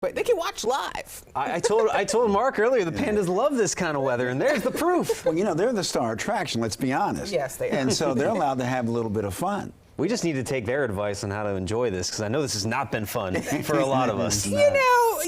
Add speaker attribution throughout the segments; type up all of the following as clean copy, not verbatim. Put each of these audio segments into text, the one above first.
Speaker 1: But they can watch live.
Speaker 2: I told Mark earlier the pandas love this kind of weather, and there's the proof.
Speaker 3: Well, you know, they're the star attraction, let's be honest.
Speaker 1: Yes, they are.
Speaker 3: And so they're allowed to have a little bit of fun.
Speaker 2: We just need to take their advice on how to enjoy this, because I know this has not been fun for a lot of us.
Speaker 1: You know,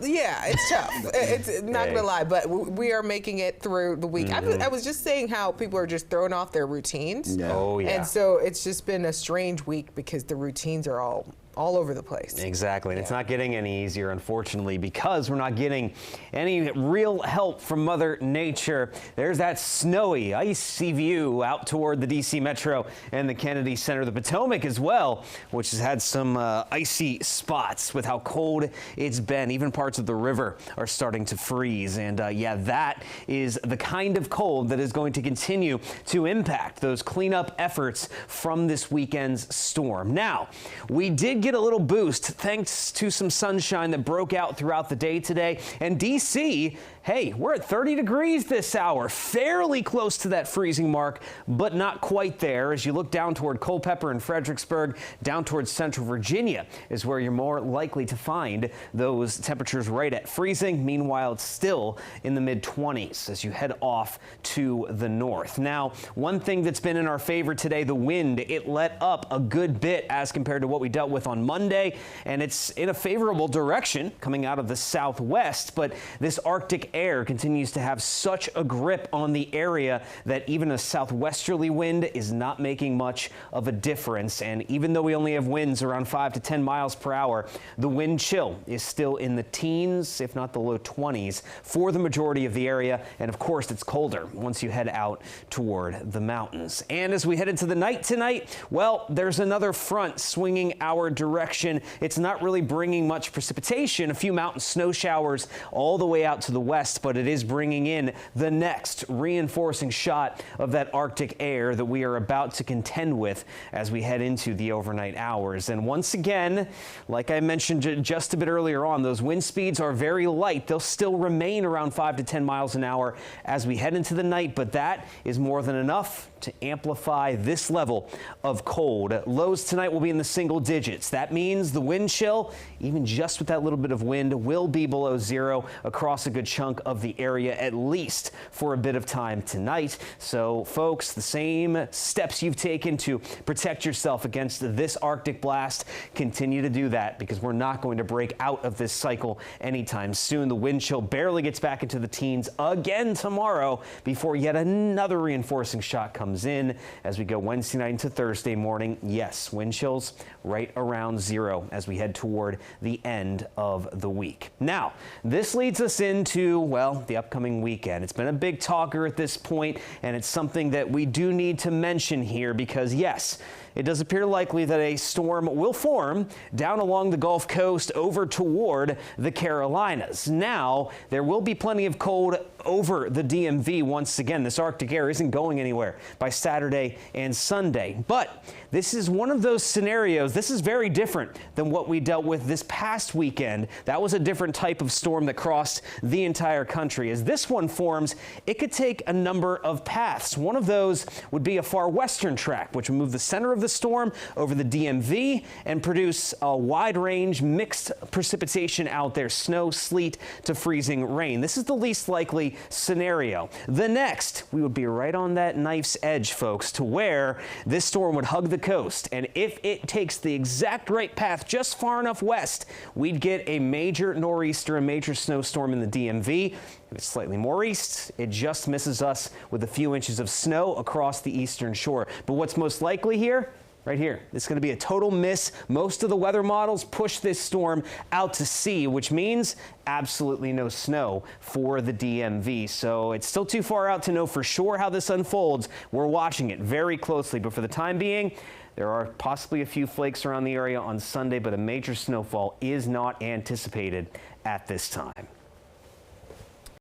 Speaker 1: yeah, it's tough. It's not going to lie, but we are making it through the week. I was just saying how people are just throwing off their routines.
Speaker 3: Yeah.
Speaker 2: Oh, yeah.
Speaker 1: And so it's just been a strange week because the routines are all over the place.
Speaker 2: Exactly, and it's not getting any easier, unfortunately, because we're not getting any real help from Mother Nature. There's that snowy, icy view out toward the D.C. Metro and the Kennedy Center, the Potomac as well, which has had some icy spots with how cold it's been. Even parts of the river are starting to freeze, and yeah, that is the kind of cold that is going to continue to impact those cleanup efforts from this weekend's storm. Now, we did get a little boost thanks to some sunshine that broke out throughout the day today. And D.C., hey, we're at 30 degrees this hour, fairly close to that freezing mark, but not quite there. As you look down toward Culpeper and Fredericksburg, down towards Central Virginia is where you're more likely to find those temperatures right at freezing. Meanwhile, it's still in the mid-20s as you head off to the north. Now, one thing that's been in our favor today, the wind, it let up a good bit as compared to what we dealt with on Monday, and it's in a favorable direction coming out of the southwest, but this Arctic air continues to have such a grip on the area that even a southwesterly wind is not making much of a difference. And even though we only have winds around 5 to 10 miles per hour, the wind chill is still in the teens, if not the low 20s, for the majority of the area. And of course, it's colder once you head out toward the mountains. And as we head into the night tonight, well, there's another front swinging our direction. It's not really bringing much precipitation, a few mountain snow showers all the way out to the west, but it is bringing in the next reinforcing shot of that Arctic air that we are about to contend with as we head into the overnight hours. And once again, like I mentioned just a bit earlier on, those wind speeds are very light. They'll still remain around 5 to 10 miles an hour as we head into the night, but that is more than enough to amplify this level of cold. Lows tonight will be in the single digits. That means the wind chill, even just with that little bit of wind, will be below zero across a good chunk of the area, at least for a bit of time tonight. So folks, the same steps you've taken to protect yourself against this Arctic blast, continue to do that, because we're not going to break out of this cycle anytime soon. The wind chill barely gets back into the teens again tomorrow before yet another reinforcing shot comes in as we go Wednesday night into Thursday morning. Yes, wind chills right around zero as we head toward the end of the week. Now, this leads us into, well, the upcoming weekend. It's been a big talker at this point, and it's something that we do need to mention here because, yes, it does appear likely that a storm will form down along the Gulf Coast over toward the Carolinas. Now, there will be plenty of cold over the DMV once again. This Arctic air isn't going anywhere by Saturday and Sunday. But this is one of those scenarios. This is very different than what we dealt with this past weekend. That was a different type of storm that crossed the entire country. As this one forms, it could take a number of paths. One of those would be a far western track, which would move the center of the storm over the DMV and produce a wide range mixed precipitation out there, snow, sleet to freezing rain. This is the least likely scenario. The next, we would be right on that knife's edge, folks, to where this storm would hug the coast. And if it takes the exact right path just far enough west, we'd get a major nor'easter, a major snowstorm in the DMV. If it's slightly more east, it just misses us with a few inches of snow across the eastern shore. But what's most likely here? Right here. It's going to be a total miss. Most of the weather models push this storm out to sea, which means absolutely no snow for the DMV. So it's still too far out to know for sure how this unfolds. We're watching it very closely, but for the time being, there are possibly a few flakes around the area on Sunday, but a major snowfall is not anticipated at this time.